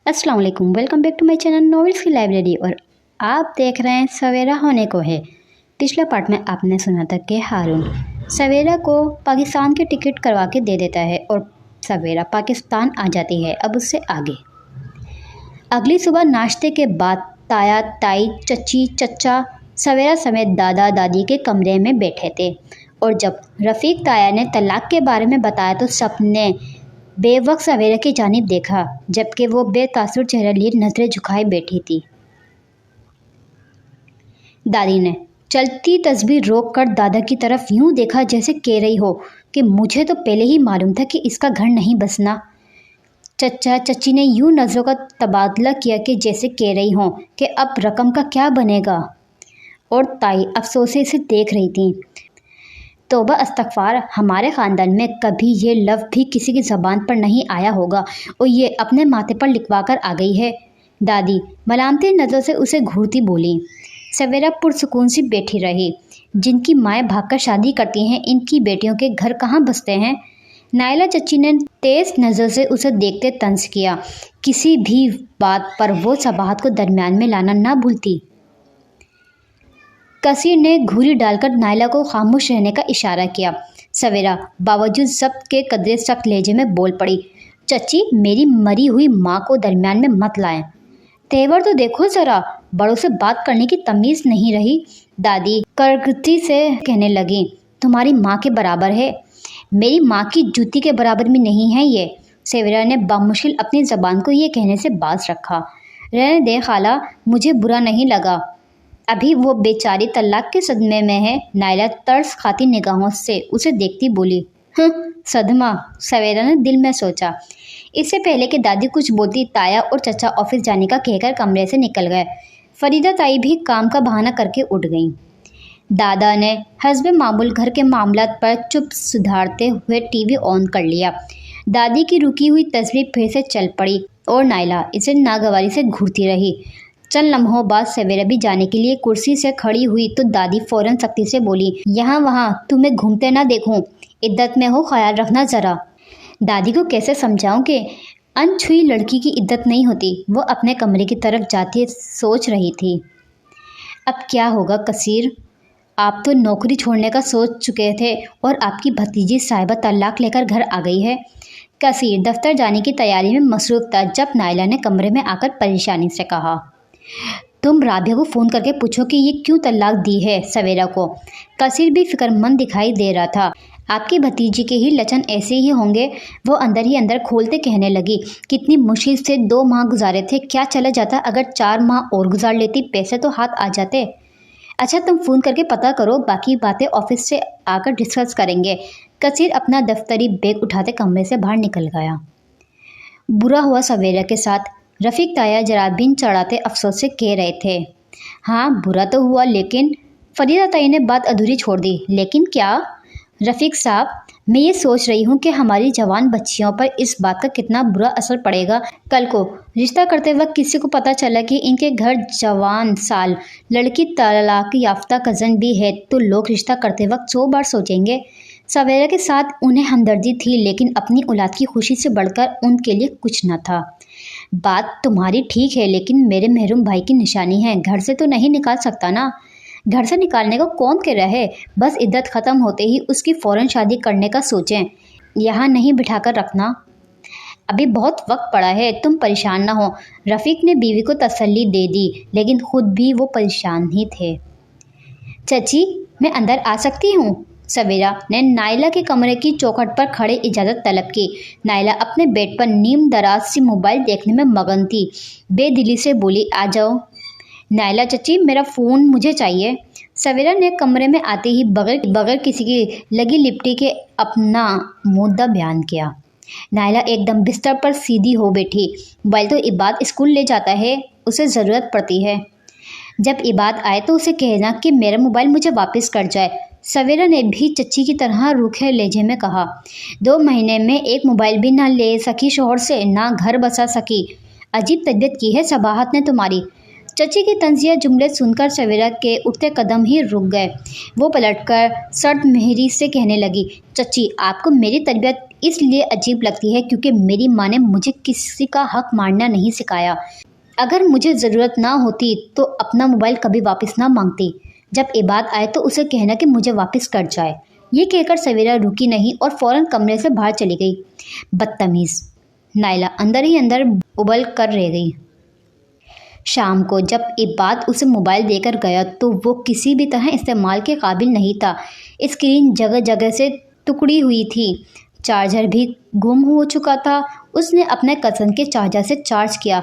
अस्सलाम वालेकुम, welcome back to my channel novels की लाइब्रेरी। और आप देख रहे हैं सवेरा होने को है। पिछले पार्ट में आपने सुना था कि हारून सवेरा को पाकिस्तान की टिकट करवा के दे देता है और सवेरा पाकिस्तान आ जाती है। अब उससे आगे अगली सुबह नाश्ते के बाद ताया, ताई, चची, चचा सवेरा समेत दादा दादी के कमरे में बैठे थे। और जब रफ़ीक ताया ने तलाक के बारे में बताया तो सबने बेवक्त सवेरा की जानिब देखा, जबकि वो बेतासुर चेहरा लिए नजरें झुकाए बैठी थी। दादी ने चलती तस्वीर रोक कर दादा की तरफ यूं देखा जैसे कह रही हो कि मुझे तो पहले ही मालूम था कि इसका घर नहीं बसना। चचा चची ने यूं नज़रों का तबादला किया कि जैसे कह रही हो कि अब रकम का क्या बनेगा। और ताई अफसोस से इसे देख रही थी। तौबा अस्तगफार, हमारे ख़ानदान में कभी ये लफ्ज़ भी किसी की ज़बान पर नहीं आया होगा और ये अपने माथे पर लिखवा कर आ गई है। दादी मलामती नज़र से उसे घूरती बोली। सवेरा पुरसुकून सी बैठी रही। जिनकी माएँ भागकर शादी करती हैं, इनकी बेटियों के घर कहाँ बसते हैं। नायला चची ने तेज़ नज़र से उसे देखते तंज किया। किसी भी बात पर वो सबाहत को दरमियान में लाना ना भूलती। कसीर ने घूरी डालकर नायला को खामोश रहने का इशारा किया। सवेरा बावजूद जब्त के कदरे सख्त लहजे में बोल पड़ी, चची मेरी मरी हुई माँ को दरमियान में मत लाएं। तेवर तो देखो ज़रा, बड़ों से बात करने की तमीज़ नहीं रही। दादी करगती से कहने लगी, तुम्हारी माँ के बराबर है, मेरी माँ की जूती के बराबर भी नहीं है ये। सवेरा ने बामुश्किल अपनी ज़बान को ये कहने से बाज रखा। रहने दे खाला, मुझे बुरा नहीं लगा, अभी वो बेचारी तलाक के सदमे में है। नायला तर्स खाती निगाहों से उसे देखती बोली। सदमा, सवेरा ने दिल में सोचा। इससे पहले कि दादी कुछ बोलती, ताया और चचा ऑफिस जाने का कहकर कमरे से निकल गए। फरीदा ताई भी काम का बहाना करके उठ गईं। दादा ने हस्बे मामूल घर के मामलात पर चुप सुधारते हुए टीवी ऑन कर लिया। दादी की रुकी हुई तस्वीर फिर से चल पड़ी और नायला इसे नागवारी से घूरती रही। चंद लम्हों बाद सवेरा भी जाने के लिए कुर्सी से खड़ी हुई तो दादी फौरन सख्ती से बोली, यहाँ वहाँ तुम्हें घूमते ना देखूं, इद्दत में हो, ख्याल रखना ज़रा। दादी को कैसे समझाऊं कि अनछुई लड़की की इद्दत नहीं होती। वो अपने कमरे की तरफ जाती सोच रही थी। अब क्या होगा कसीर, आप तो नौकरी छोड़ने का सोच चुके थे और आपकी भतीजी साहिबा तलाक लेकर घर आ गई है। कसीर दफ्तर जाने की तैयारी में मसरूफ़ था जब नायला ने कमरे में आकर परेशानी से कहा, तुम राबिया को फ़ोन करके पूछो कि ये क्यों तलाक दी है सवेरा को। कसीर भी फिक्रमंद दिखाई दे रहा था। आपकी भतीजी के ही लक्षण ऐसे ही होंगे। वो अंदर ही अंदर खोलते कहने लगी, कितनी मुश्किल से 2 माह गुजारे थे, क्या चला जाता अगर 4 माह और गुजार लेती, पैसे तो हाथ आ जाते। अच्छा तुम फ़ोन करके पता करो, बाकी बातें ऑफिस से आकर डिस्कस करेंगे। कसीर अपना दफ्तरी बैग उठाते कमरे से बाहर निकल गया। बुरा हुआ सवेरा के साथ। रफ़ीक ताया जराबीन चढ़ाते अफसोस से कह रहे थे। हाँ बुरा तो हुआ, लेकिन फरीदा ताई ने बात अधूरी छोड़ दी। लेकिन क्या? रफ़ीक साहब, मैं ये सोच रही हूँ कि हमारी जवान बच्चियों पर इस बात का कितना बुरा असर पड़ेगा। कल को रिश्ता करते वक्त किसी को पता चला कि इनके घर जवान साल लड़की तलाक याफ्ता कज़न भी है तो लोग रिश्ता करते वक्त 100 बार सोचेंगे। सवेरा के साथ उन्हें हमदर्दी थी, लेकिन अपनी औलाद की खुशी से बढ़कर उनके लिए कुछ न था। बात तुम्हारी ठीक है, लेकिन मेरे महरूम भाई की निशानी है, घर से तो नहीं निकाल सकता ना। घर से निकालने को कौन कह रहा है, बस इद्दत ख़त्म होते ही उसकी फ़ौरन शादी करने का सोचें, यहाँ नहीं बिठाकर रखना। अभी बहुत वक्त पड़ा है, तुम परेशान ना हो। रफ़ीक ने बीवी को तसल्ली दे दी, लेकिन खुद भी वो परेशान ही थे। चची मैं अंदर आ सकती हूँ? सवेरा ने नायला के कमरे की चौखट पर खड़े इजाज़त तलब की। नायला अपने बेड पर नीम दराज सी मोबाइल देखने में मगन थी। बेदिली से बोली, आ जाओ। नायला चची मेरा फ़ोन मुझे चाहिए। सवेरा ने कमरे में आते ही बगैर किसी की लगी लिपटी के अपना मुद्दा बयान किया। नायला एकदम बिस्तर पर सीधी हो बैठी। मोबाइल तो इबाद स्कूल ले जाता है, उसे ज़रूरत पड़ती है। जब इबाद आए तो उसे कहना कि मेरा मोबाइल मुझे वापस कर जाए। सवेरा ने भी चच्ची की तरह रूखे लहजे में कहा। 2 महीने में एक मोबाइल भी ना ले सकी शोहर से, ना घर बसा सकी। अजीब तबीयत की है सबाहत ने तुम्हारी। चची की तंजिया जुमले सुनकर सवेरा के उठते कदम ही रुक गए। वो पलटकर सर्द मेहरी से कहने लगी, चची आपको मेरी तरबियत اس لیے عجیب لگتی ہے کیونکہ میری ماں نے مجھے کسی کا حق مارنا نہیں سکھایا۔ اگر مجھے ضرورت نہ ہوتی تو اپنا موبائل کبھی واپس نہ مانگتی، جب عباد آئے تو اسے کہنا کہ مجھے واپس کر جائے۔ یہ کہہ کر سویرا رکی نہیں اور فوراً کمرے سے باہر چلی گئی۔ بدتمیز، نائلہ اندر ہی اندر ابل کر رہ گئی۔ شام کو جب عباد اسے موبائل دے کر گیا تو وہ کسی بھی طرح استعمال کے قابل نہیں تھا۔ اسکرین جگہ جگہ سے ٹکڑی ہوئی تھی، چارجر بھی گم ہو چکا تھا۔ اس نے اپنے کزن کے چارجر سے چارج کیا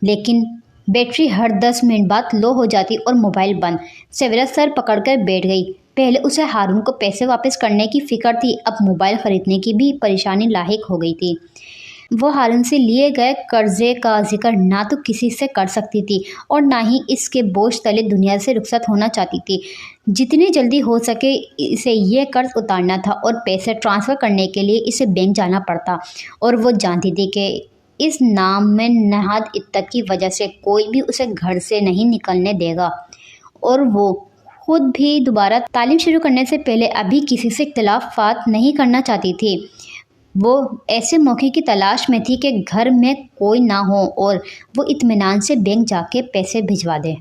لیکن بیٹری ہر 10 منٹ بعد لو ہو جاتی اور موبائل بند۔ سویرا سر پکڑ کر بیٹھ گئی۔ پہلے اسے ہارون کو پیسے واپس کرنے کی فکر تھی، اب موبائل خریدنے کی بھی پریشانی لاحق ہو گئی تھی۔ وہ ہارون سے لیے گئے قرضے کا ذکر نہ تو کسی سے کر سکتی تھی اور نہ ہی اس کے بوجھ تلے دنیا سے رخصت ہونا چاہتی تھی۔ جتنی جلدی ہو سکے اسے یہ قرض اتارنا تھا اور پیسے ٹرانسفر کرنے کے لیے اسے بینک جانا پڑتا، اور وہ جانتی تھی کہ اس نام میں نہاد عدت کی وجہ سے کوئی بھی اسے گھر سے نہیں نکلنے دے گا، اور وہ خود بھی دوبارہ تعلیم شروع کرنے سے پہلے ابھی کسی سے اختلافات نہیں کرنا چاہتی تھی۔ وہ ایسے موقع کی تلاش میں تھی کہ گھر میں کوئی نہ ہو اور وہ اطمینان سے بینک جا کے پیسے بھجوا دے،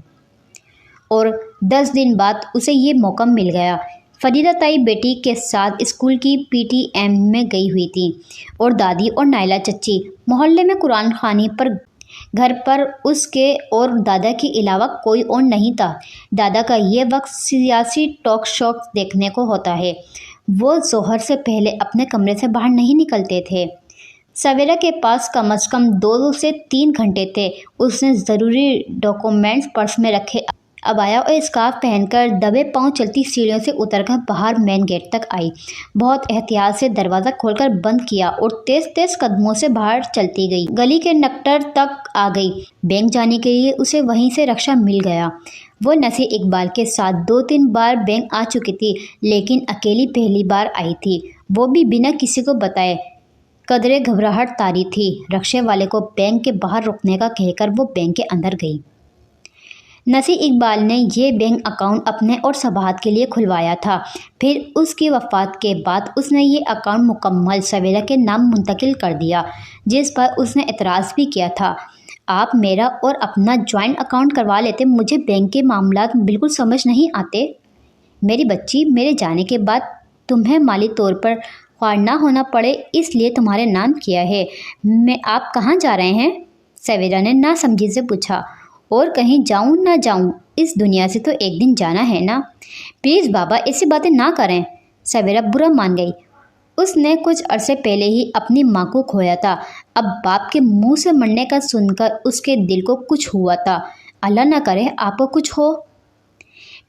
اور 10 دن بعد اسے یہ موقع مل گیا۔ فریدہ تائی بیٹی کے ساتھ اسکول کی پی ٹی ایم میں گئی ہوئی تھی اور دادی اور نائلہ چچی محلے میں قرآن خوانی پر۔ گھر پر اس کے اور دادا کے علاوہ کوئی اور نہیں تھا۔ دادا کا یہ وقت سیاسی ٹاک شوز دیکھنے کو ہوتا ہے۔ وہ ظہر سے پہلے اپنے کمرے سے باہر نہیں نکلتے تھے۔ سویرا کے پاس کم از کم 2 سے 3 گھنٹے تھے۔ اس نے ضروری ڈاکومنٹس پرس میں رکھے، عبایا اور اسکارف پہن کر دبے پاؤں چلتی سیڑھیوں سے اتر کر باہر مین گیٹ تک آئی۔ بہت احتیاط سے دروازہ کھول کر بند کیا اور تیز تیز قدموں سے باہر چلتی گئی۔ گلی کے نکٹر تک آ گئی۔ بینک جانے کے لیے اسے وہیں سے رکشہ مل گیا۔ وہ نصیر اقبال کے ساتھ 2-3 بار بینک آ چکی تھی لیکن اکیلی پہلی بار آئی تھی، وہ بھی بنا کسی کو بتائے۔ قدرے گھبراہٹ طاری تھی۔ رکشے والے کو بینک کے باہر رکنے کا کہہ کر وہ بینک کے اندر گئی۔ نصیر اقبال نے یہ بینک اکاؤنٹ اپنے اور صباحت کے لیے کھلوایا تھا، پھر اس کی وفات کے بعد اس نے یہ اکاؤنٹ مکمل سویرا کے نام منتقل کر دیا، جس پر اس نے اعتراض بھی کیا تھا۔ آپ میرا اور اپنا جوائنٹ اکاؤنٹ کروا لیتے، مجھے بینک کے معاملات بالکل سمجھ نہیں آتے۔ میری بچی، میرے جانے کے بعد تمہیں مالی طور پر خوار نہ ہونا پڑے اس لیے تمہارے نام کیا ہے۔ آپ کہاں جا رہے ہیں؟ سویرا نے ناسمجھی سے پوچھا۔ اور کہیں جاؤں نہ جاؤں، اس دنیا سے تو ایک دن جانا ہے نا۔ پلیز بابا ایسی باتیں نہ کریں۔ سویرا برا مان گئی۔ اس نے کچھ عرصے پہلے ہی اپنی ماں کو کھویا تھا، اب باپ کے منہ سے مرنے کا سن کر اس کے دل کو کچھ ہوا تھا۔ اللہ نہ کرے آپ کو کچھ ہو۔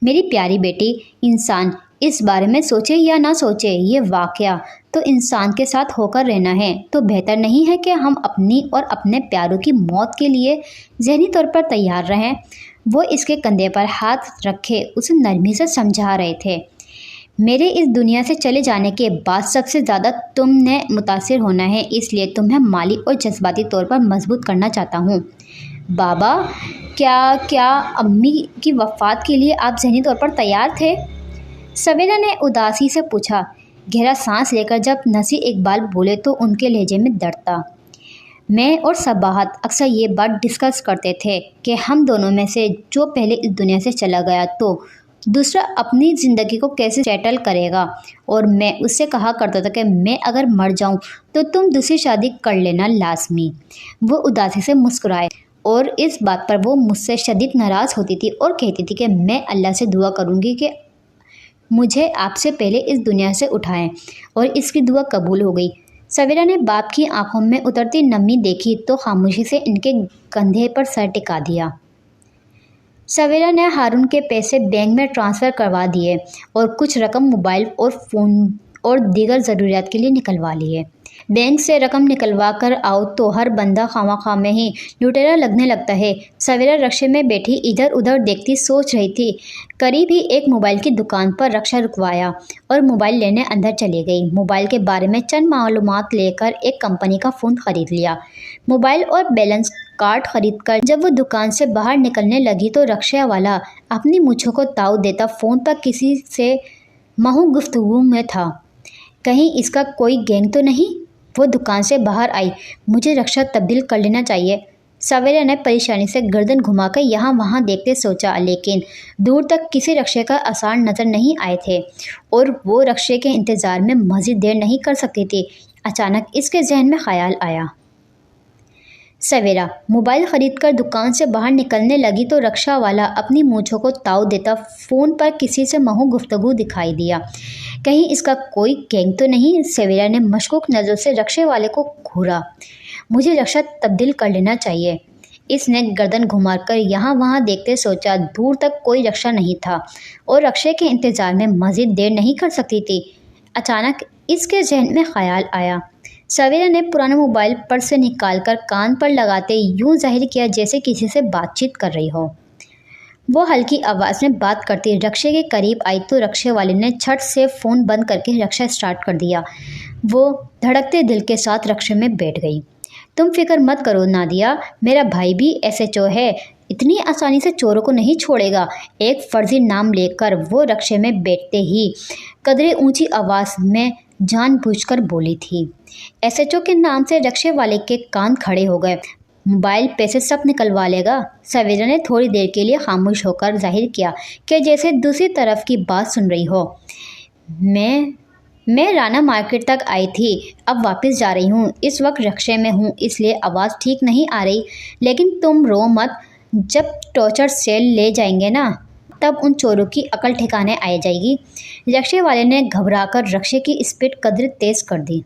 میری پیاری بیٹی، انسان اس بارے میں سوچے یا نہ سوچے، یہ واقعہ تو انسان کے ساتھ ہو کر رہنا ہے، تو بہتر نہیں ہے کہ ہم اپنی اور اپنے پیاروں کی موت کے لیے ذہنی طور پر تیار رہیں۔ وہ اس کے کندھے پر ہاتھ رکھے اسے نرمی سے سمجھا رہے تھے۔ میرے اس دنیا سے چلے جانے کے بعد سب سے زیادہ تم نے متاثر ہونا ہے، اس لیے تمہیں مالی اور جذباتی طور پر مضبوط کرنا چاہتا ہوں۔ بابا، کیا امی کی وفات کے لیے آپ ذہنی طور پر تیار تھے؟ سویرا نے اداسی سے پوچھا۔ گہرا سانس لے کر جب نصیر اقبال بولے تو ان کے لہجے میں درد تھا۔ میں اور صباحت اکثر یہ بات ڈسکس کرتے تھے کہ ہم دونوں میں سے جو پہلے اس دنیا سے چلا گیا تو دوسرا اپنی زندگی کو کیسے سیٹل کرے گا، اور میں اس سے کہا کرتا تھا کہ میں اگر مر جاؤں تو تم دوسری شادی کر لینا لازمی۔ وہ اداسی سے مسکرائے، اور اس بات پر وہ مجھ سے شدید ناراض ہوتی تھی اور کہتی تھی کہ میں اللہ سے دعا کروں گی کہ مجھے آپ سے پہلے اس دنیا سے اٹھائیں، اور اس کی دعا قبول ہو گئی۔ سویرا نے باپ کی آنکھوں میں اترتی نمی دیکھی تو خاموشی سے ان کے کندھے پر سر ٹکا دیا۔ سویرا نے ہارون کے پیسے بینک میں ٹرانسفر کروا دیے اور کچھ رقم موبائل اور فون اور دیگر ضروریات کے لیے نکلوا لیے۔ بینک سے رقم نکلوا کر آؤ تو ہر بندہ خواہ میں ہی لٹیرا لگنے لگتا ہے۔ سویرا رکشے میں بیٹھی ادھر ادھر دیکھتی سوچ رہی تھی۔ قریب ہی ایک موبائل کی دکان پر رکشہ رکوایا اور موبائل لینے اندر چلی گئی۔ موبائل کے بارے میں چند معلومات لے کر ایک کمپنی کا فون خرید لیا۔ موبائل اور بیلنس کارڈ خرید کر جب وہ دکان سے باہر نکلنے لگی تو رکشہ والا اپنی مونچھوں کو تاؤ دیتا فون پر کسی سے محو گفتگو میں تھا۔ कहीं इसका कोई गैंग तो नहीं। वो दुकान से बाहर आई। मुझे रक्षा तब्दील कर लेना चाहिए। सवेरा ने परेशानी से गर्दन घुमाकर यहाँ वहाँ देखते सोचा, लेकिन दूर तक किसी रक्षे का आसार नजर नहीं आए थे और वो रक्षे के इंतजार में मजीद देर नहीं कर सकती थी। अचानक इसके जहन में ख्याल आया। सवेरा मोबाइल खरीदकर दुकान से बाहर निकलने लगी तो रक्षा वाला अपनी मूंछों को ताव देता फ़ोन पर किसी से महू गुफ्तगू दिखाई दिया। कहीं इसका कोई गैंग तो नहीं। सवेरा ने मशकूक नज़र से रक्षे वाले को घूरा। मुझे रक्षा तब्दील कर लेना चाहिए। इसने गर्दन घुमाकर यहाँ वहाँ देखते सोचा, दूर तक कोई रक्षा नहीं था और रक्षे के इंतज़ार में मज़ीद देर नहीं कर सकती थी। अचानक इसके जहन में ख्याल आया। सवेरा ने पुराना मोबाइल पर्स से निकालकर कान पर लगाते यूं जाहिर किया जैसे किसी से बातचीत कर रही हो। वो हल्की आवाज़ में बात करती रक्षे के करीब आई तो रक्षे वाले ने झट से फ़ोन बंद करके रक्षा स्टार्ट कर दिया। वो धड़कते दिल के साथ रक्षे में बैठ गई। तुम फिक्र मत करो नादिया, मेरा भाई भी एसएचओ है, इतनी आसानी से चोरों को नहीं छोड़ेगा। एक फर्जी नाम लेकर वो रक्षे में बैठते ही कदरे ऊंची आवाज़ में जानबूझकर बोली थी। एसएचओ के नाम से रक्षे वाले के कान खड़े हो गए। मोबाइल पैसे सब निकलवा लेगा। सवेरा ने थोड़ी देर के लिए खामोश होकर जाहिर किया कि जैसे दूसरी तरफ की बात सुन रही हो। मैं राना मार्केट तक आई थी, अब वापस जा रही हूँ। इस वक्त रक्षे में हूँ इसलिए आवाज़ ठीक नहीं आ रही, लेकिन तुम रो मत। जब टॉर्चर सेल ले जाएंगे ना, तब उन चोरों की अकल ठिकाने आ जाएगी। रक्षे वाले ने घबराकर रक्षे की स्पीड कदर तेज़ कर दी।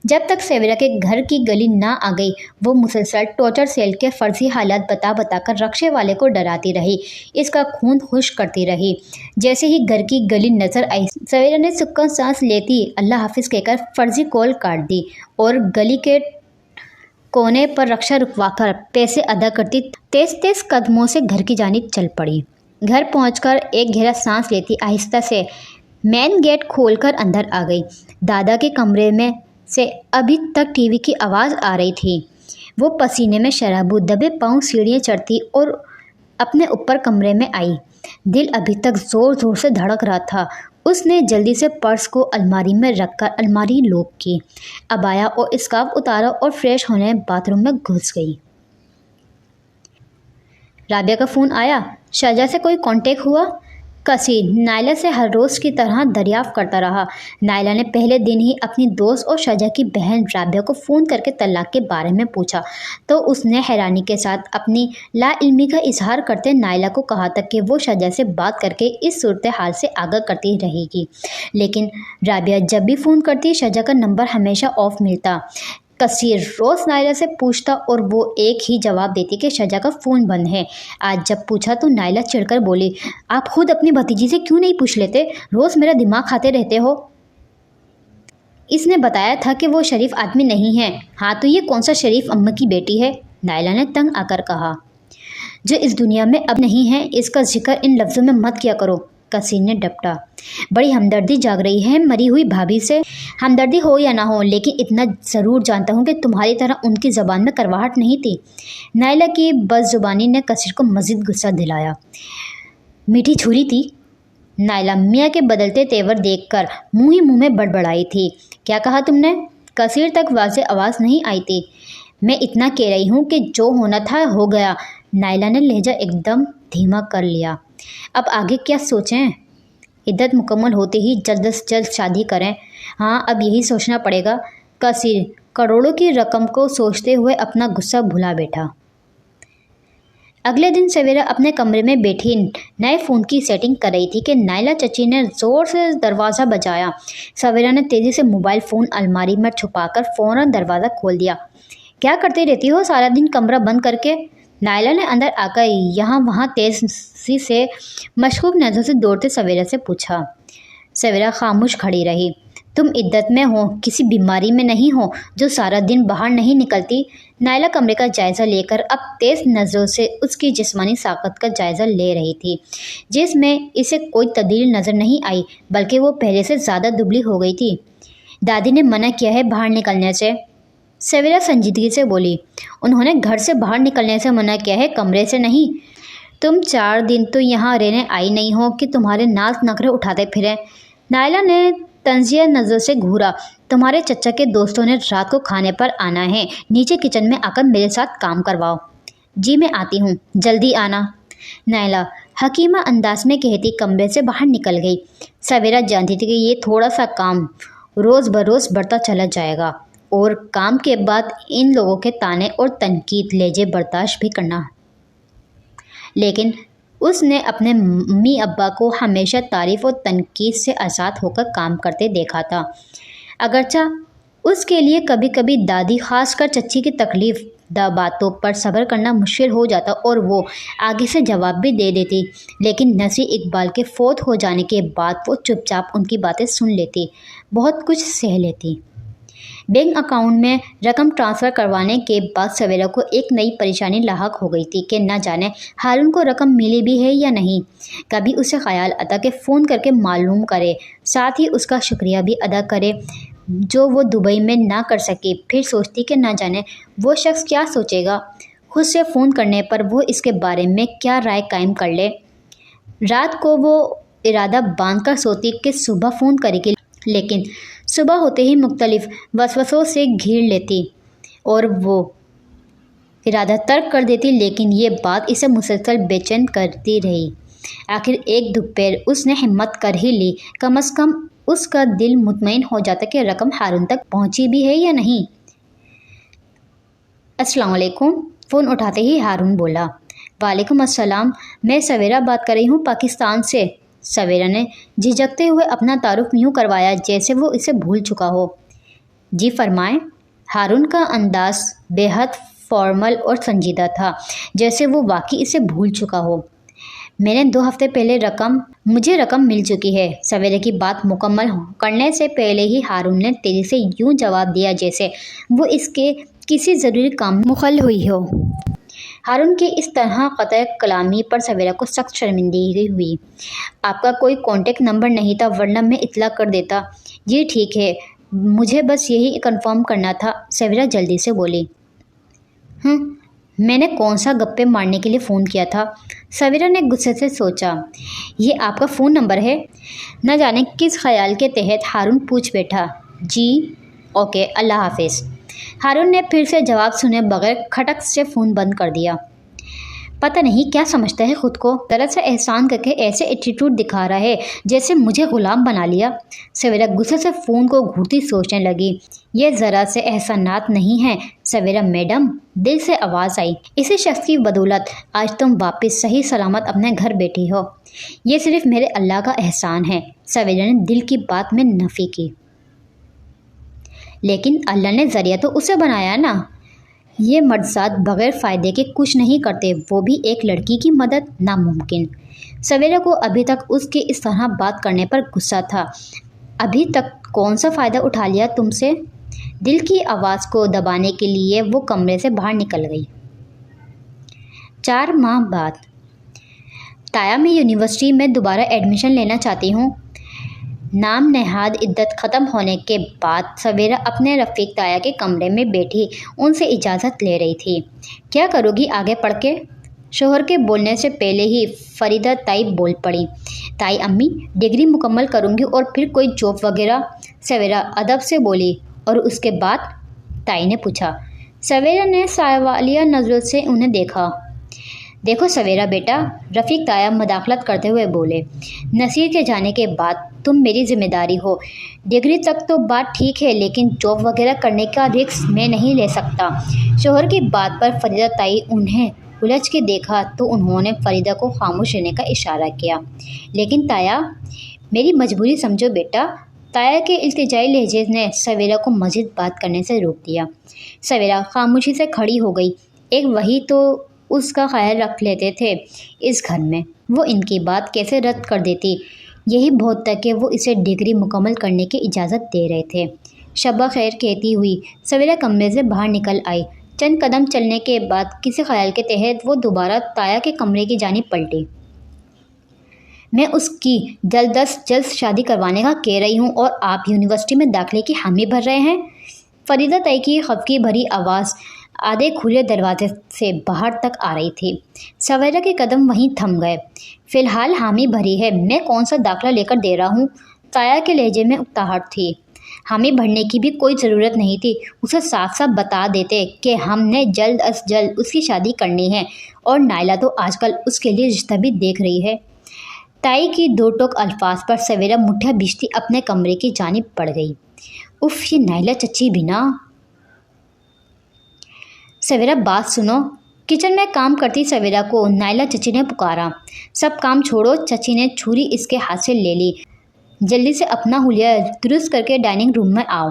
जब तक सवेरा के घर की गली ना आ गई, वो मुसलसल टॉर्चर सेल के फर्जी हालात बताकर रक्षे वाले को डराती रही, इसका खून खुश्क करती रही। जैसे ही घर की गली नजर आई, सवेरा ने सुकून सांस लेती अल्लाह हाफिज कहकर फर्जी कॉल काट दी और गली के कोने पर रक्षा रुकवाकर पैसे अदा करती तेज तेज कदमों से घर की जानिब चल पड़ी। घर पहुंचकर एक गहरा सांस लेती आहिस्ता से मेन गेट खोलकर अंदर आ गई। दादा के कमरे में से अभी तक टीवी की आवाज़ आ रही थी। वो पसीने में शराबू दबे पांव सीढ़ियाँ चढ़ती और अपने ऊपर कमरे में आई। दिल अभी तक ज़ोर ज़ोर से धड़क रहा था। उसने जल्दी से पर्स को अलमारी में रखकर अलमारी लॉक की, अबाया और स्कार्फ उतारा और फ्रेश होने बाथरूम में घुस गई। राबिया का फ़ोन आया। शाहजहाँ से कोई कांटेक्ट हुआ? कसीर नायला से हर रोज़ की तरह दरियाफ्त करता रहा। नायला ने पहले दिन ही अपनी दोस्त और शाहजहाँ की बहन राबिया को फ़ोन करके तलाक के बारे में पूछा तो उसने हैरानी के साथ अपनी लाइल्मी का इजहार करते नायला को कहा था कि वो शाहजहाँ से बात करके इस सूरत हाल से आगाह करती रहेगी। लेकिन राबिया जब भी फ़ोन करती शाहजहाँ का नंबर हमेशा ऑफ मिलता। कसीर रोज़ नायला से पूछता और वो एक ही जवाब देती कि शाहजहाँ का फ़ोन बंद है। आज जब पूछा तो नायला चिढ़कर बोली, आप खुद अपनी भतीजी से क्यों नहीं पूछ लेते? रोज़ मेरा दिमाग खाते रहते हो। इसने बताया था कि वो शरीफ आदमी नहीं है। हाँ तो ये कौन सा शरीफ अम्मा की बेटी है? नायला ने तंग आकर कहा। जो इस दुनिया में अब नहीं है, इसका जिक्र इन लफ्ज़ों में मत किया करो। कसीर ने डपटा। बड़ी हमदर्दी जाग रही है मरी हुई भाभी से। हमदर्दी हो या ना हो, लेकिन इतना ज़रूर जानता हूँ कि तुम्हारी तरह उनकी ज़बान में करवाहट नहीं थी। नायला की बदजुबानी ने कसीर को मज़ीद गुस्सा दिलाया। मीठी छुरी थी। नायला मियाँ के बदलते तेवर देखकर मुँह ही मुँह में बड़बड़ाई थी। क्या कहा तुमने? कसीर तक वाज़े आवाज़ नहीं आई थी। मैं इतना कह रही हूँ कि जो होना था हो गया। नायला ने लहजा एकदम धीमा कर लिया। अब आगे क्या सोचें? इद्दत मुकम्मल होते ही जल्द से जल्द शादी करें। हाँ अब यही सोचना पड़ेगा। कसीर करोड़ों की रकम को सोचते हुए अपना गुस्सा भुला बैठा। अगले दिन सवेरा अपने कमरे में बैठी नए फ़ोन की सेटिंग कर रही थी कि नायला चची ने ज़ोर से दरवाज़ा बजाया। सवेरा ने तेज़ी से मोबाइल फ़ोन अलमारी में छुपाकर फ़ौरन दरवाज़ा खोल दिया। क्या करती रहती हो सारा दिन कमरा बंद करके? नायला ने अंदर आकर यहाँ वहाँ तेज़ी से मशकूक नज़र से दौड़ते सवेरा से पूछा। सवेरा खामोश खड़ी रही। तुम इद्दत में हो, किसी बीमारी में नहीं हो जो सारा दिन बाहर नहीं निकलती? नायला कमरे का जायज़ा लेकर अब तेज़ नज़रों से उसकी जिस्मानी ताकत का जायज़ा ले रही थी, जिसमें इसे कोई तब्दीली नज़र नहीं आई, बल्कि वो पहले से ज़्यादा दुबली हो गई थी। दादी ने मना किया है बाहर निकलने से। सवेरा संजीदगी से बोली। उन्होंने घर से बाहर निकलने से मना किया है, कमरे से नहीं। तुम 4 दिन तो यहाँ रहने आई नहीं हो कि तुम्हारे नाक नखरे उठाते फिरें। नायला ने तंजिया नज़र से घूरा। तुम्हारे चचा के दोस्तों ने रात को खाने पर आना है, नीचे किचन में आकर मेरे साथ काम करवाओ। जी मैं आती हूँ, जल्दी आना। नायला हकीमा अंदाज में कहती कमरे से बाहर निकल गई। सवेरा जानती थी कि ये थोड़ा सा काम रोज़ बरोज़ बढ़ता चला जाएगा और काम के बाद इन लोगों के ताने और तनकीद लेजे बर्दाश्त भी करना। लेकिन उसने अपने मम्मी अब्बा को हमेशा तारीफ़ और तनकीद से आज़ाद होकर काम करते देखा था। अगरचा उसके लिए कभी कभी दादी, खासकर चच्ची की तकलीफ़ दा बातों पर सब्र करना मुश्किल हो जाता और वो आगे से जवाब भी दे देती, लेकिन नसीर इकबाल के फौत हो जाने के बाद वो चुपचाप उनकी बातें सुन लेती, बहुत कुछ सह लेती। बैंक अकाउंट में रकम ट्रांसफ़र करवाने के बाद सवेरा को एक नई परेशानी लाहक हो गई थी कि न जाने हारून को रकम मिली भी है या नहीं। कभी उसे ख्याल आता कि फ़ोन करके मालूम करे, साथ ही उसका शुक्रिया भी अदा करे जो वो दुबई में ना कर सकी। फिर सोचती कि न जाने वो शख्स क्या सोचेगा, खुद से फ़ोन करने पर वो इसके बारे में क्या राय कायम कर ले। रात को वो इरादा बांध कर सोती कि सुबह फ़ोन करेगी, लेकिन सुबह होते ही मुख्तलिफ वसवसों से घिर लेती और वो इरादा तर्क कर देती, लेकिन ये बात इसे मुसलसल बेचैन करती रही। आखिर एक दोपहर उसने हिम्मत कर ही ली, कम से कम उसका दिल मुतमईन हो जाता कि रकम हारून तक पहुंची भी है या नहीं। अस्सलाम वालेकुम। फ़ोन उठाते ही हारून बोला। वालेकुम अस्सलाम, मैं सवेरा बात कर रही हूँ पाकिस्तान से। सवेरा ने झिझकते हुए अपना तारुफ यूँ करवाया जैसे वो इसे भूल चुका हो। जी फरमाएं। हारून का अंदाज बेहद फॉर्मल और संजीदा था, जैसे वो वाकई इसे भूल चुका हो। मैंने 2 हफ्ते पहले मुझे रकम मिल चुकी है। सवेरे की बात मुकम्मल करने से पहले ही हारून ने तेजी से यूँ जवाब दिया जैसे वो इसके किसी ज़रूरी काम मुखल हुई हो। हारून के इस तरह क़तई कलामी पर सवेरा को सख्त शर्मिंदगी हुई। आपका कोई कॉन्टेक्ट नंबर नहीं था, वरना मैं इत्तला कर देता। जी ठीक है, मुझे बस यही कंफर्म करना था, सवेरा जल्दी से बोली। मैंने कौन सा गप्पे मारने के लिए फ़ोन किया था? सवेरा ने गुस्से से सोचा। ये आपका फ़ोन नंबर है? न जाने किस ख्याल के तहत हारून पूछ बैठा। जी ओके, अल्लाह हाफिज़। हारून ने फिर से जवाब सुने बगैर खटक से फ़ोन बंद कर दिया। पता नहीं क्या समझता है खुद को, ज़रा सा एहसान करके ऐसे एटीट्यूड दिखा रहा है जैसे मुझे ग़ुलाम बना लिया। सवेरा गुस्से से फ़ोन को घूरती सोचने लगी। ये ज़रा से एहसानात नहीं है सवेरा मैडम, दिल से आवाज़ आई। इसी शख्स की बदौलत आज तुम वापस सही सलामत अपने घर बैठी हो। ये सिर्फ मेरे अल्लाह का एहसान है। सवेरा ने दिल की बात में नफ़ी की। लेकिन अल्लाह ने ज़रिया तो उसे बनाया ना। ये मर्दसात बग़ैर फ़ायदे के कुछ नहीं करते, वो भी एक लड़की की मदद नामुमकिन। सवेरा को अभी तक उसके इस तरह बात करने पर गुस्सा था। अभी तक कौन सा फ़ायदा उठा लिया तुमसे? दिल की आवाज़ को दबाने के लिए वो कमरे से बाहर निकल गई। 4 माह बाद। ताया, मैं यूनिवर्सिटी में दोबारा एडमिशन लेना चाहती हूँ। नाम नेहाद इद्दत ख़त्म होने के बाद सवेरा अपने रफ़ीक ताया के कमरे में बैठी उनसे इजाज़त ले रही थी। क्या करोगी आगे पढ़ के? शोहर के बोलने से पहले ही फरीदा ताई बोल पड़ी। ताई अम्मी, डिग्री मुकम्मल करूँगी और फिर कोई जॉब वगैरह। सवेरा अदब से बोली। और उसके बाद? ताई ने पूछा। सवेरा ने सवालिया नज़रों से उन्हें देखा। देखो सवेरा बेटा, रफ़ीक ताया मदाखलत करते हुए बोले, नसीर के जाने के बाद तुम मेरी ज़िम्मेदारी हो। डिग्री तक तो बात ठीक है, लेकिन जॉब वगैरह करने का रिस्क मैं नहीं ले सकता। शोहर की बात पर फरीदा ताई उन्हें उलझ के देखा तो उन्होंने फरीदा को खामोश रहने का इशारा किया। लेकिन ताया, मेरी मजबूरी समझो बेटा। ताया के इल्तिजाई लहजे ने सवेरा को मज़ीद बात करने से रोक दिया। सवेरा खामोशी से खड़ी हो गई। एक वही तो उसका ख्याल रख लेते थे इस घर में, वो इनकी बात कैसे रद्द कर देती। यही बहुत तक कि वो इसे डिग्री मुकम्मल करने की इजाज़त दे रहे थे। शब्बा खैर कहती हुई सवेरा कमरे से बाहर निकल आई। चंद कदम चलने के बाद किसी ख्याल के तहत वो दोबारा ताया के कमरे की जानिब पलटी। मैं उसकी जल्द अज जल्द शादी करवाने का कह रही हूँ और आप यूनिवर्सिटी में दाखिले की हामी भर रहे हैं। फरीदा ताई की खफकी भरी आवाज़ आधे खुले दरवाजे से बाहर तक आ रही थी। सवेरा के कदम वहीं थम गए। फ़िलहाल हामी भरी है, मैं कौन सा दाखला लेकर दे रहा हूँ? ताया के लहजे में उकताहट थी। हमें बढ़ने की भी कोई ज़रूरत नहीं थी, उसे साफ साफ बता देते कि हमने जल्द अज जल्द उसकी शादी करनी है और नायला तो आजकल उसके लिए रिश्ता भी देख रही है। ताई की दो टोक अल्फाज पर सवेरा मुठ्ठियाँ भींचती अपने कमरे की जानिब बढ़ गई। उफ, ये नायला चची भी ना। सवेरा बात सुनो। किचन में काम करती सवेरा को नायला चची ने पुकारा। सब काम छोड़ो, चची ने छुरी इसके हाथ से ले ली। जल्दी से अपना हुलिया दुरुस्त करके डाइनिंग रूम में आओ।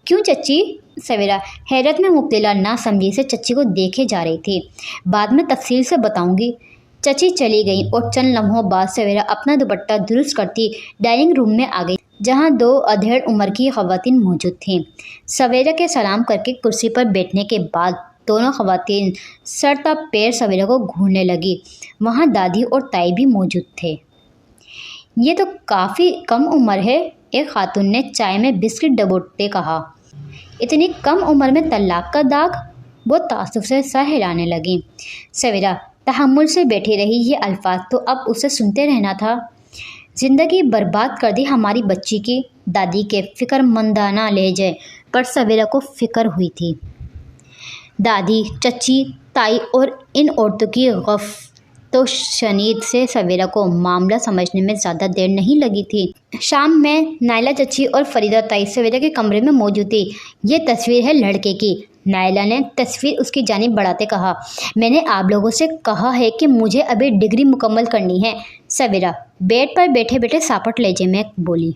क्यों चची? सवेरा हैरत में मुब्तला ना समझी से चची को देखे जा रही थी। बाद में तफसील से बताऊंगी। चची चली गई और चंद लम्हों बाद सवेरा अपना दुपट्टा दुरुस्त करती डाइनिंग रूम में आ गई, जहां दो अधेड़ उम्र की खवातीन मौजूद थीं। सवेरा के सलाम करके कुर्सी पर बैठने के बाद दोनों खवातीन सर तक पैर सवेरा को घूरने लगी। वहां दादी और ताई भी मौजूद थे। ये तो काफ़ी कम उम्र है, एक खातून ने चाय में बिस्किट डबोते कहा। इतनी कम उम्र में तलाक का दाग? वो तासुफ से सर हिलाने लगी। सवेरा तहम्मुल से बैठी रही। ये अल्फाज तो अब उसे सुनते रहना था। ज़िंदगी बर्बाद कर दी हमारी बच्ची की। दादी के फ़िक्रमंदाना लहजे पर सवेरा को फ़िक्र हुई थी। दादी, चची, ताई और इन औरतों की तो शनीद से सवेरा को मामला समझने में ज़्यादा देर नहीं लगी थी। शाम में नायला चची और फरीदा ताई सवेरा के कमरे में मौजूद थी। ये तस्वीर है लड़के की। नायला ने तस्वीर उसकी जानिब बढ़ाते कहा। मैंने आप लोगों से कहा है कि मुझे अभी डिग्री मुकम्मल करनी है। सवेरा बेड पर बैठे बैठे सापट लहजे में बोली।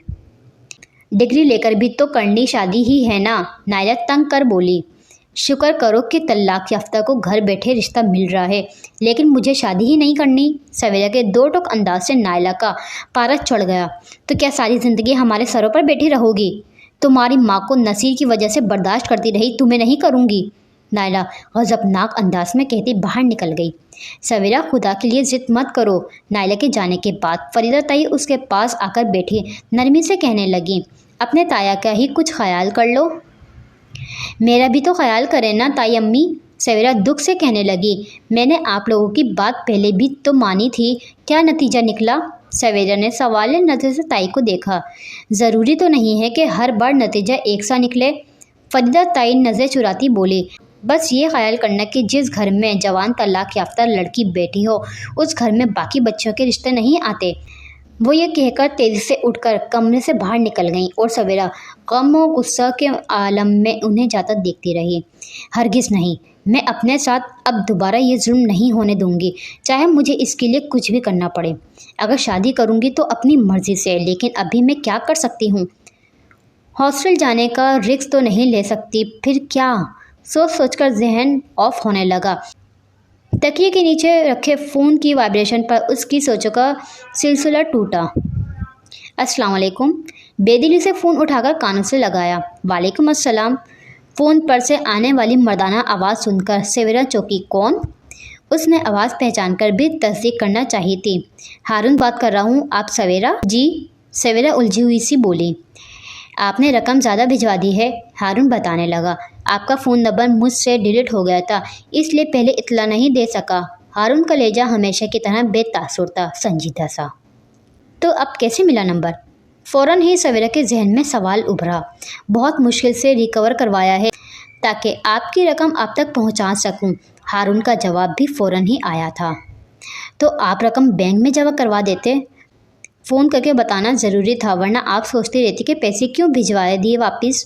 डिग्री लेकर भी तो करनी शादी ही है ना? नायला तंग कर बोली। शुक्र करो कि तलाक याफ्ता को घर बैठे रिश्ता मिल रहा है, लेकिन मुझे शादी ही नहीं करनी। सवेरा के दो टोक अंदाज से नायला का पारा चढ़ गया। तो क्या सारी ज़िंदगी हमारे सरों पर बैठी रहोगी? तुम्हारी माँ को नसीर की वजह से बर्दाश्त करती रही, तुम्हें नहीं करूँगी। नायला गज़बनाक अंदाज में कहती बाहर निकल गई। सवेरा खुदा के लिए ज़िद मत करो। नायला के जाने के बाद फरीदा ताई उसके पास आकर बैठी नरमी से कहने लगी, अपने ताया का ही कुछ ख्याल कर लो। मेरा भी तो ख्याल करें ना ताई अम्मी। सवेरा दुख से कहने लगी। मैंने आप लोगों की बात पहले भी तो मानी थी, क्या नतीजा निकला? सवेरा ने सवाल नज़र से ताई को देखा। ज़रूरी तो नहीं है कि हर बार नतीजा एक सा निकले। फरीदा ताई नज़र चुराती बोली। बस ये ख्याल करना कि जिस घर में जवान तलाक याफ्ता लड़की बैठी हो, उस घर में बाकी बच्चों के रिश्ते नहीं आते। वो ये कहकर तेज़ी से उठकर कमरे से बाहर निकल गईं और सवेरा गम और गुस्सा के आलम में उन्हें जाता देखती रही। हरगिज़ नहीं, मैं अपने साथ अब दोबारा ये जुल्म नहीं होने दूंगी, चाहे मुझे इसके लिए कुछ भी करना पड़े। अगर शादी करूंगी तो अपनी मर्ज़ी से, लेकिन अभी मैं क्या कर सकती हूँ? हॉस्टल जाने का रिस्क तो नहीं ले सकती, फिर क्या? सोच सोचकर जहन ऑफ होने लगा। तकिए के नीचे रखे फ़ोन की वाइब्रेशन पर उसकी सोचों का सिलसिला टूटा। अस्सलाम वालेकुम। बेदिली से फ़ोन उठाकर कानों से लगाया। वालेकुम अस्सलाम। फ़ोन पर से आने वाली मर्दाना आवाज़ सुनकर सवेरा चौंकी। कौन? उसने आवाज़ पहचान कर भी तस्दीक करना चाहिए थी। हारून बात कर रहा हूँ। आप सवेरा? जी। सवेरा उलझी हुई सी बोली। आपने रकम ज़्यादा भिजवा दी है, हारून बताने लगा। आपका फ़ोन नंबर मुझसे डिलीट हो गया था, इसलिए पहले इत्तला नहीं दे सका। हारून का लहजा हमेशा की तरह बेतासुर था, संजीदा सा। तो अब कैसे मिला नंबर? फ़ौरन ही सवेरा के जहन में सवाल उभरा। बहुत मुश्किल से रिकवर करवाया है ताकि आपकी रकम आप तक पहुंचा सकूं। हारून का जवाब भी फ़ौरन ही आया था। तो आप रकम बैंक में जमा करवा देते। फ़ोन करके बताना ज़रूरी था, वरना आप सोचती रहती कि पैसे क्यों भिजवा दिए वापस।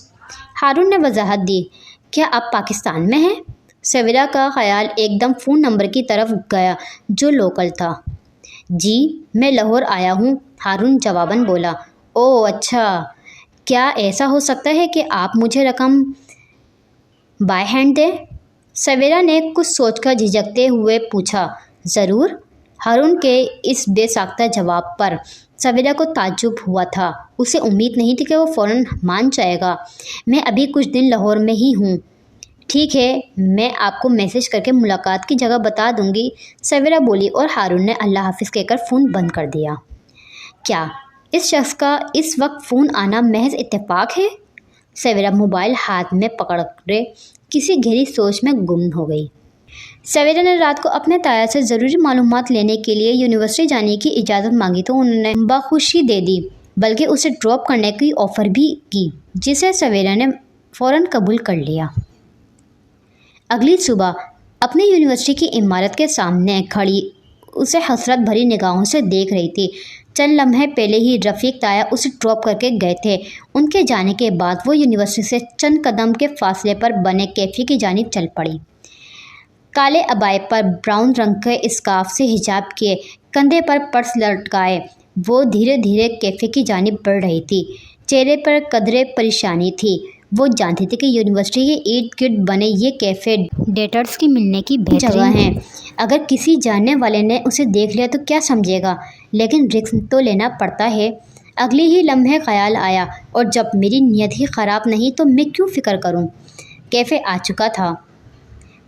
हारून ने वजाहत दी। क्या आप पाकिस्तान में हैं? सवेरा का ख्याल एकदम फ़ोन नंबर की तरफ गया जो लोकल था। जी, मैं लाहौर आया हूँ, हारून जवाबन बोला। ओह अच्छा, क्या ऐसा हो सकता है कि आप मुझे रकम बाय हैंड दें? सवेरा ने कुछ सोचकर झिझकते हुए पूछा। ज़रूर। हारून के इस बेसाख्ता जवाब पर सवेरा को ताज्जुब हुआ था। उसे उम्मीद नहीं थी कि वो फ़ौरन मान जाएगा। मैं अभी कुछ दिन लाहौर में ही हूँ। ठीक है, मैं आपको मैसेज करके मुलाकात की जगह बता दूँगी, सवेरा बोली और हारून ने अल्लाह हाफिज़ कहकर फ़ोन बंद कर दिया। क्या इस शख्स का इस वक्त फ़ोन आना महज इत्तेफाक है? सवेरा मोबाइल हाथ में पकड़े किसी गहरी सोच में गुम हो गई। सवेरा ने रात को अपने ताया से ज़रूरी मालूमात लेने के लिए यूनिवर्सिटी जाने की इजाज़त मांगी तो उन्होंने बखुशी दे दी। बल्कि उसे ड्रॉप करने की ऑफ़र भी की, जिसे सवेरा ने फ़ौरन कबूल कर लिया। अगली सुबह अपनी यूनिवर्सिटी की इमारत के सामने खड़ी उसे हसरत भरी निगाहों से देख रही थी। चंद लम्हे पहले ही रफ़ीक ताया उसे ड्रॉप करके गए थे। उनके जाने के बाद वो यूनिवर्सिटी से चंद कदम के फासले पर बने कैफ़े की जानिब चल पड़ी। काले अबाए पर ब्राउन रंग के स्कार्फ से हिजाब किए, कंधे पर पर्स लटकाए, वो धीरे धीरे कैफ़े की जानिब बढ़ रही थी। चेहरे पर कदरे परेशानी थी। वो जानती थी कि यूनिवर्सिटी के इर्द गिर्द बने ये कैफ़े डेटर्स की मिलने की बेहतरीन जगह है। अगर किसी जानने वाले ने उसे देख लिया तो क्या समझेगा, लेकिन रिस्क तो लेना पड़ता है। अगले ही लम्हे ख्याल आया, और जब मेरी नीयत ही ख़राब नहीं तो मैं क्यों फ़िक्र करूं। कैफ़े आ चुका था।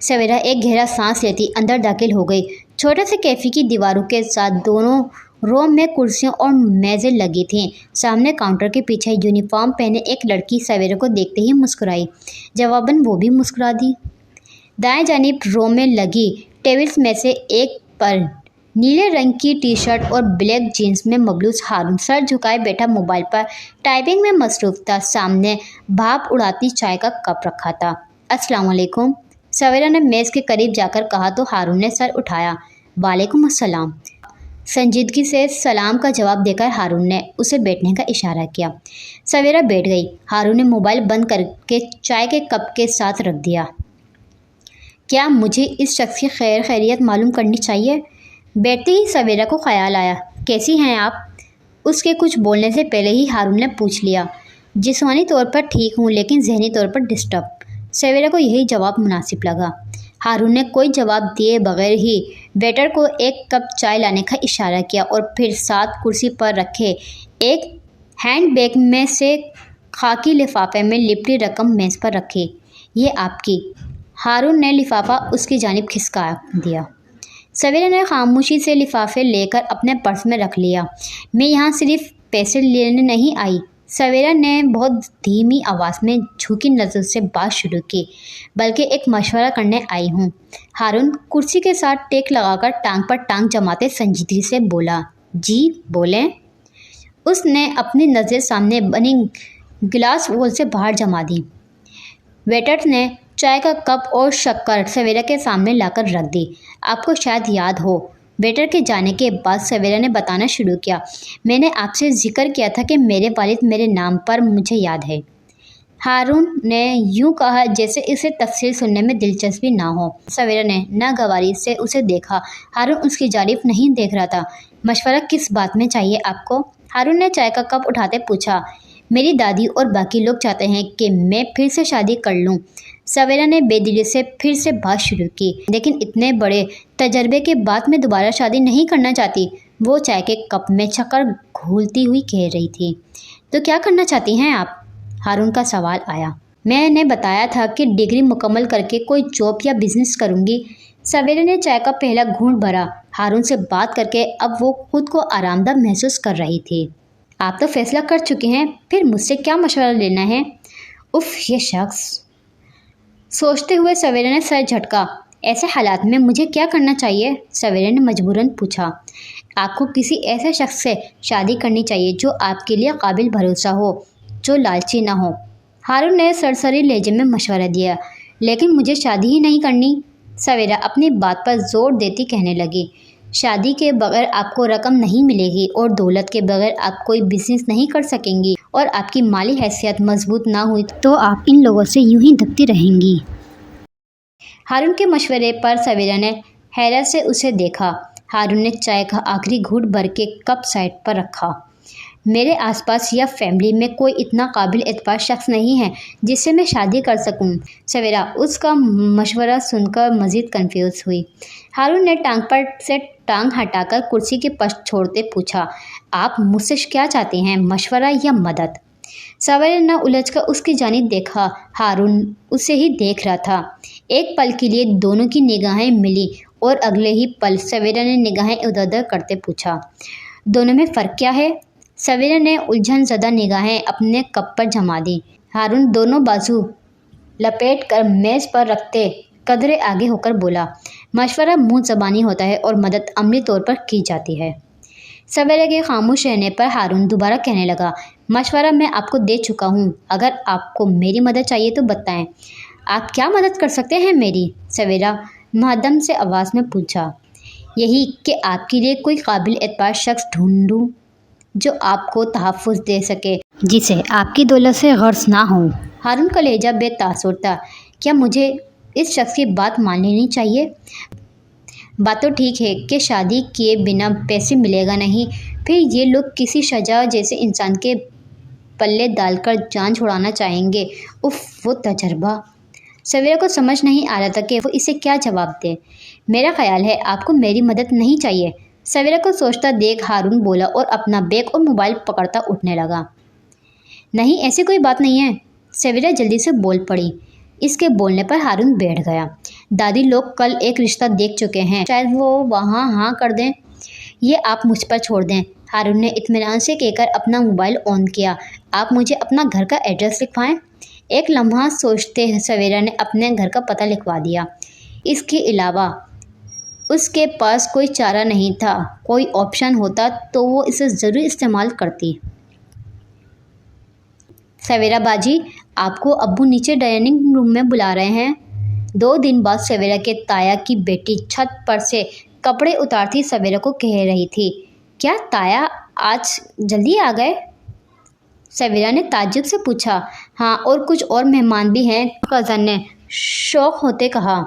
सवेरा एक गहरा सांस लेती अंदर दाखिल हो गई। छोटे से कैफ़े की दीवारों के साथ दोनों रो में कुर्सियां और मेज़ें लगी थीं। सामने काउंटर के पीछे यूनिफॉर्म पहने एक लड़की सवेरा को देखते ही मुस्कुराई। जवाबन वो भी मुस्कुरा दी। दाएं जानिब रो में लगी टेबल्स में से एक पर नीले रंग की टी शर्ट और ब्लैक जीन्स में मबलूस हारून सर झुकाए बैठा मोबाइल पर टाइपिंग में मसरूफ़ था। सामने भाप उड़ाती चाय का कप रखा था। अस्सलाम वालेकुम, सवेरा ने मेज़ के करीब जाकर कहा तो हारून ने सर उठाया। वालेकुम अस्सलाम। संजीदगी से सलाम का जवाब देकर हारून ने उसे बैठने का इशारा किया। सवेरा बैठ गई। हारून ने मोबाइल बंद करके चाय के कप के साथ रख दिया। क्या मुझे इस शख्स की खैरियत मालूम करनी चाहिए? बैठते ही सवेरा को ख्याल आया, कैसी हैं आप? उसके कुछ बोलने से पहले ही हारून ने पूछ लिया। जिस्मानी तौर पर ठीक हूँ, लेकिन जहनी तौर पर डिस्टर्ब। सवेरा को यही जवाब मुनासिब लगा। हारून ने कोई जवाब दिए बगैर ही वेटर को एक कप चाय लाने का इशारा किया और फिर साथ कुर्सी पर रखे एक हैंड बैग में से खाकी लिफाफे में लिपटी रकम मेज़ पर रखी। ये आपकी। हारून ने लिफाफा उसकी जानिब खिसका दिया। सवेरा ने खामोशी से लिफाफे लेकर अपने पर्स में रख लिया। मैं यहाँ सिर्फ पैसे लेने नहीं आई। सवेरा ने बहुत धीमी आवाज़ में झुकी नज़र से बात शुरू की, बल्कि एक मशवरा करने आई हूँ। हारून कुर्सी के साथ टेक लगाकर टांग पर टांग जमाते संजीदगी से बोला। जी बोलें। उसने अपनी नज़र सामने बनी गिलास वॉल से बाहर जमा दी। वेटर ने चाय का कप और शक्कर सवेरा के सामने लाकर रख दी। आपको शायद याद हो, वेटर के जाने के बाद सवेरा ने बताना शुरू किया, मैंने आपसे जिक्र किया था कि मेरे वालिद मेरे नाम पर मुझे याद है। हारून ने यूं कहा जैसे इसे तफसील सुनने में दिलचस्पी ना हो। सवेरा ने नागवारी से उसे देखा। हारून उसकी जानिब नहीं देख रहा था। मशवरा किस बात में चाहिए आपको? हारून ने चाय का कप उठाते पूछा। मेरी दादी और बाकी लोग चाहते हैं कि मैं फिर से शादी कर लूं। सवेरा ने बेदिली से फिर से बात शुरू की, लेकिन इतने बड़े तजर्बे के बाद मैं दोबारा शादी नहीं करना चाहती। वो चाय के कप में शक्कर घोलती हुई कह रही थी। तो क्या करना चाहती हैं आप? हारून का सवाल आया। मैंने बताया था कि डिग्री मुकम्मल करके कोई जॉब या बिजनेस करूंगी। सवेरा ने चाय का पहला घूंट भरा। हारून से बात करके अब वो खुद को आरामदायक महसूस कर रही थी। आप तो फैसला कर चुके हैं, फिर मुझसे क्या मशवरा लेना है? उफ, ये शख्स। सोचते हुए सवेरा ने सर झटका। ऐसे हालात में मुझे क्या करना चाहिए? सवेरा ने मजबूरन पूछा। आपको किसी ऐसे शख्स से शादी करनी चाहिए जो आपके लिए काबिल भरोसा हो, जो लालची ना हो। हारून ने सरसरी लहजे में मशवरा दिया। लेकिन मुझे शादी ही नहीं करनी। सवेरा अपनी बात पर जोर देती कहने लगी। शादी के बगैर आपको रकम नहीं मिलेगी और दौलत के बगैर आप कोई बिजनेस नहीं कर सकेंगी, और आपकी माली हैसियत मजबूत ना हुई तो आप इन लोगों से यूं ही धकती रहेंगी। हारून के मशवरे पर सवेरा ने हैरत से उसे देखा। हारून ने चाय का आखिरी घूंट भर के कप साइड पर रखा। मेरे आसपास या फैमिली में कोई इतना काबिल एतबार शख्स नहीं है जिससे मैं शादी कर सकूं। सवेरा उसका मशवरा सुनकर मज़ीद कंफ्यूज हुई। हारून ने टांग पर से टांग हटाकर कुर्सी के पश्च छोड़ते पूछा, आप मुझसे क्या चाहते हैं, मशवरा या मदद? सवेरा ने उलझकर उसकी जानिब देखा। हारून उसे ही देख रहा था। एक पल के लिए दोनों की निगाहें मिली और अगले ही पल सवेरा ने निगाहें इधर-उधर करते पूछा, दोनों में फ़र्क क्या है? सवेरा ने उलझन ज़दा निगाहें अपने कप पर जमा दी। हारून दोनों बाजू लपेट कर मेज़ पर रखते कदरे आगे होकर बोला, मशवरा मुँह ज़बानी होता है और मदद अमली तौर पर की जाती है। सवेरा के खामोश रहने पर हारून दोबारा कहने लगा, मशवरा मैं आपको दे चुका हूँ, अगर आपको मेरी मदद चाहिए तो बताएं। आप क्या मदद कर सकते हैं मेरी? सवेरा मुहद्दम से आवाज़ में पूछा। यही कि आपके लिए कोई काबिल एतबार शख्स ढूंढूं जो आपको तहफ़्फ़ुज़ दे सके, जिसे आपकी दौलत से गर्ज ना हो। हारून का लहजा बेतासुर था। क्या मुझे इस शख्स की बात मान लेनी चाहिए? बात तो ठीक है कि शादी किए बिना पैसे मिलेगा नहीं, फिर ये लोग किसी शजा जैसे इंसान के पल्ले डालकर जान छुड़ाना चाहेंगे। उफ, वो तजर्बा। सवेरा को समझ नहीं आ रहा था कि वो इसे क्या जवाब दे। मेरा ख्याल है आपको मेरी मदद नहीं चाहिए। सवेरा को सोचता देख हारून बोला और अपना बैग और मोबाइल पकड़ता उठने लगा। नहीं, ऐसी कोई बात नहीं है, सवेरा जल्दी से बोल पड़ी। इसके बोलने पर हारून बैठ गया। दादी लोग कल एक रिश्ता देख चुके हैं, शायद वो वहाँ हाँ कर दें। ये आप मुझ पर छोड़ दें। हारून ने इत्मीनान से कहकर अपना मोबाइल ऑन किया। आप मुझे अपना घर का एड्रेस लिखवाएं। एक लम्हा सोचते सवेरा ने अपने घर का पता लिखवा दिया। इसके अलावा उसके पास कोई चारा नहीं था। कोई ऑप्शन होता तो वो इसे ज़रूर इस्तेमाल करती। सवेरा बाजी, आपको अब्बू नीचे डाइनिंग रूम में बुला रहे हैं। 2 दिन बाद सवेरा के ताया की बेटी छत पर से कपड़े उतारती सवेरा को कह रही थी, क्या ताया आज जल्दी आ गए? सवेरा ने ताज्जुब से पूछा। हाँ, और कुछ और मेहमान भी हैं, कज़न ने शौक होते कहा।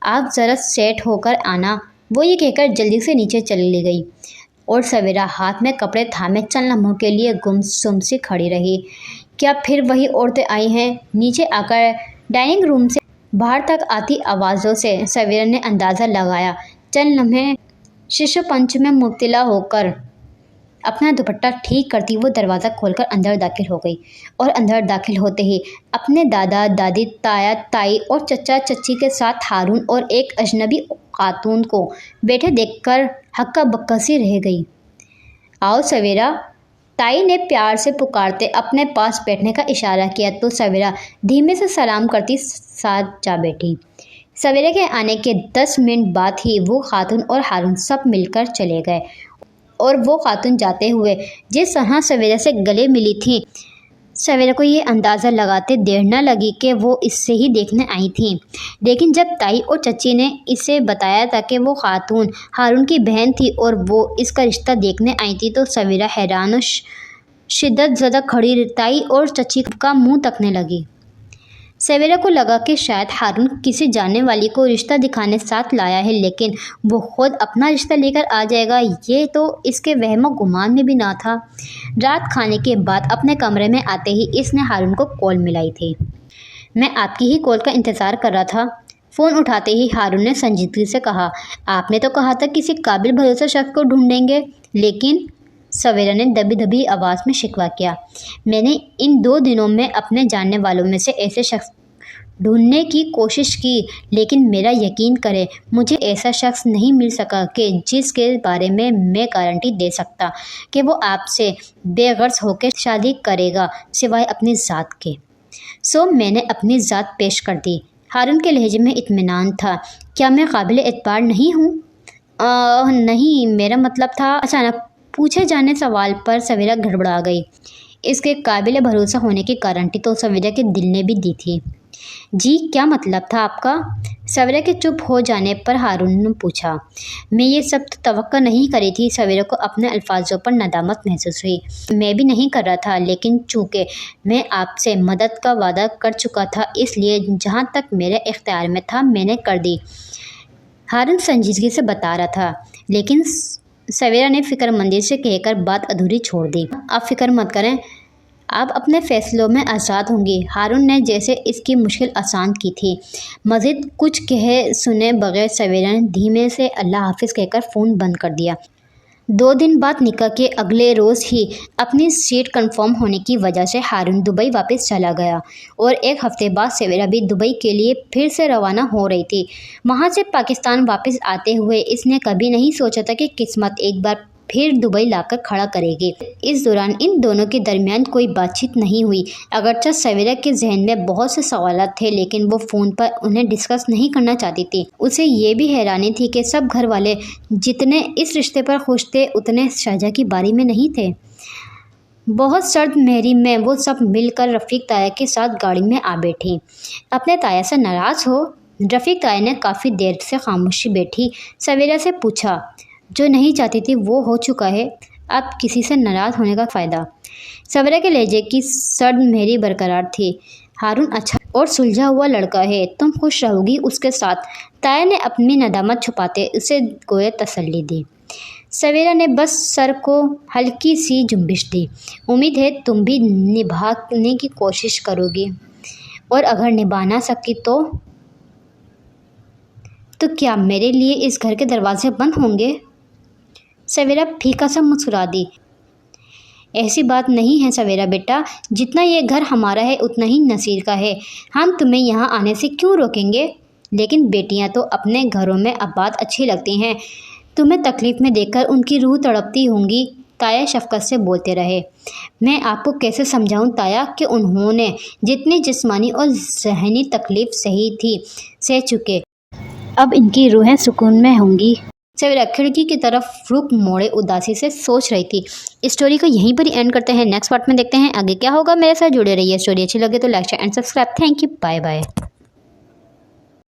आप ज़रा सेट होकर आना। वो ये कहकर जल्दी से नीचे चली गई और सवेरा हाथ में कपड़े थामे चंद लम्हों के लिए गुमसुम सी खड़ी रही। क्या फिर वही औरतें आई हैं? नीचे आकर डाइनिंग रूम से बाहर तक आती आवाज़ों से सवेरा ने अंदाज़ा लगाया। चंद लम्हे शिशुपंच में मुब्तला होकर अपना दुपट्टा ठीक करती वो दरवाज़ा खोलकर अंदर दाखिल हो गई और अंदर दाखिल होते ही अपने दादा दादी, ताया ताई और चचा चच्ची के साथ हारून और एक अजनबी खातून को बैठे देखकर हक्का बक्का सी रह गई। आओ सवेरा, ताई ने प्यार से पुकारते अपने पास बैठने का इशारा किया तो सवेरा धीमे से सलाम करती साथ जा बैठी। सवेरे के आने के 10 मिनट बाद ही वो खातून और हारून सब मिलकर चले गए और वो खातून जाते हुए जिस तरह सवेरा से गले मिली थी, सवेरा को ये अंदाज़ा लगाते देर न लगी कि वो इससे ही देखने आई थी। लेकिन जब ताई और चच्ची ने इसे बताया था कि वो खातून हारून की बहन थी और वो इसका रिश्ता देखने आई थी तो सवेरा हैरान और शिद्दत ज़दा खड़ी ताई और चच्ची का मुंह तकने लगी। सवेरा को लगा कि शायद हारून किसी जानने वाली को रिश्ता दिखाने साथ लाया है, लेकिन वो खुद अपना रिश्ता लेकर आ जाएगा ये तो इसके वहमो गुमान में भी ना था। रात खाने के बाद अपने कमरे में आते ही इसने हारून को कॉल मिलाई थी। मैं आपकी ही कॉल का इंतज़ार कर रहा था। फ़ोन उठाते ही हारून ने संजीदगी से कहा, आपने तो कहा था किसी काबिल भरोसा शख्स को ढूंढेंगे, लेकिन सवेरा ने दबी दबी आवाज़ में शिकवा किया, मैंने इन 2 दिनों में अपने जानने वालों में से ऐसे शख्स ढूंढने की कोशिश की, लेकिन मेरा यकीन करें मुझे ऐसा शख्स नहीं मिल सका कि जिसके बारे में मैं गारंटी दे सकता कि वो आपसे बेगर्ज होकर शादी करेगा सिवाय अपनी ज़ात के। सो मैंने अपनी ज़ात पेश कर दी। हारून के लहजे में इत्मीनान था। क्या मैं काबिल एतबार नहीं हूँ? नहीं, मेरा मतलब था। अचानक पूछे जाने सवाल पर सवेरा गड़बड़ा गई। इसके काबिल भरोसा होने की गारंटी तो सवेरा के दिल ने भी दी थी। जी, क्या मतलब था आपका? सवेरा के चुप हो जाने पर हारून ने पूछा। मैं ये सब तो तवक्को नहीं करी थी। सवेरा को अपने अल्फाजों पर नदामत महसूस हुई। मैं भी नहीं कर रहा था, लेकिन चूँकि मैं आपसे मदद का वादा कर चुका था इसलिए जहाँ तक मेरे इख्तियार में था मैंने कर दी। हारून संजीदगी से बता रहा था, लेकिन सवेरा ने फ़िक्रमंदी से कहकर बात अधूरी छोड़ दी। आप फ़िक्र मत करें, आप अपने फ़ैसलों में आज़ाद होंगी। हारून ने जैसे इसकी मुश्किल आसान की थी। मज़ीद कुछ कहे सुने बगैर सवेरा ने धीमे से अल्लाह हाफिज़ कहकर फ़ोन बंद कर दिया। 2 दिन बाद निकाह के अगले रोज़ ही अपनी सीट कंफर्म होने की वजह से हारून दुबई वापस चला गया और 1 हफ़्ते बाद सवेरा भी दुबई के लिए फिर से रवाना हो रही थी। वहाँ से पाकिस्तान वापस आते हुए इसने कभी नहीं सोचा था कि किस्मत एक बार फिर दुबई लाकर खड़ा करेगी। इस दौरान इन दोनों के दरमियान कोई बातचीत नहीं हुई। अगरचे सवेरा के जहन में बहुत से सवालात थे, लेकिन वो फ़ोन पर उन्हें डिस्कस नहीं करना चाहती थी। उसे ये भी हैरानी थी कि सब घर वाले जितने इस रिश्ते पर खुश थे, उतने शाहजहाँ की बारी में नहीं थे। बहुत सर्द मेहरी में वो सब मिलकर रफ़ीक ताया के साथ गाड़ी में आ बैठी। अपने ताया से नाराज़ हो? रफ़ीक ताया ने काफ़ी देर से खामोशी बैठी सवेरा से पूछा। जो नहीं चाहती थी वो हो चुका है, अब किसी से नाराज़ होने का फ़ायदा। सवेरा के लहजे की सर्द मेहरी बरकरार थी। हारून अच्छा और सुलझा हुआ लड़का है, तुम खुश रहोगी उसके साथ। ताया ने अपनी नदामत छुपाते उसे गोया तसल्ली दी। सवेरा ने बस सर को हल्की सी जुम्बिश दी। उम्मीद है तुम भी निभाने की कोशिश करोगी, और अगर निभा ना सकी तो क्या मेरे लिए इस घर के दरवाजे बंद होंगे? सवेरा फीका सा मुस्कुरा दी। ऐसी बात नहीं है सवेरा बेटा, जितना ये घर हमारा है उतना ही नसीर का है। हम तुम्हें यहाँ आने से क्यों रोकेंगे? लेकिन बेटियाँ तो अपने घरों में आबाद अच्छी लगती हैं, तुम्हें तकलीफ़ में देखकर उनकी रूह तड़पती होंगी। ताया शफ़क़त से बोलते रहे। मैं आपको कैसे समझाऊं ताया कि उन्होंने जितनी जिस्मानी और ज़हनी तकलीफ़ सही थी सह चुके, अब इनकी रूहें सुकून में होंगी। सवेरा खिड़की की तरफ रुख मोड़े उदासी से सोच रही थी। स्टोरी को यहीं पर ही एंड करते हैं। नेक्स्ट पार्ट में देखते हैं आगे क्या होगा। मेरे साथ जुड़े रहिए। स्टोरी अच्छी लगे तो like share and subscribe. Thank you, bye bye.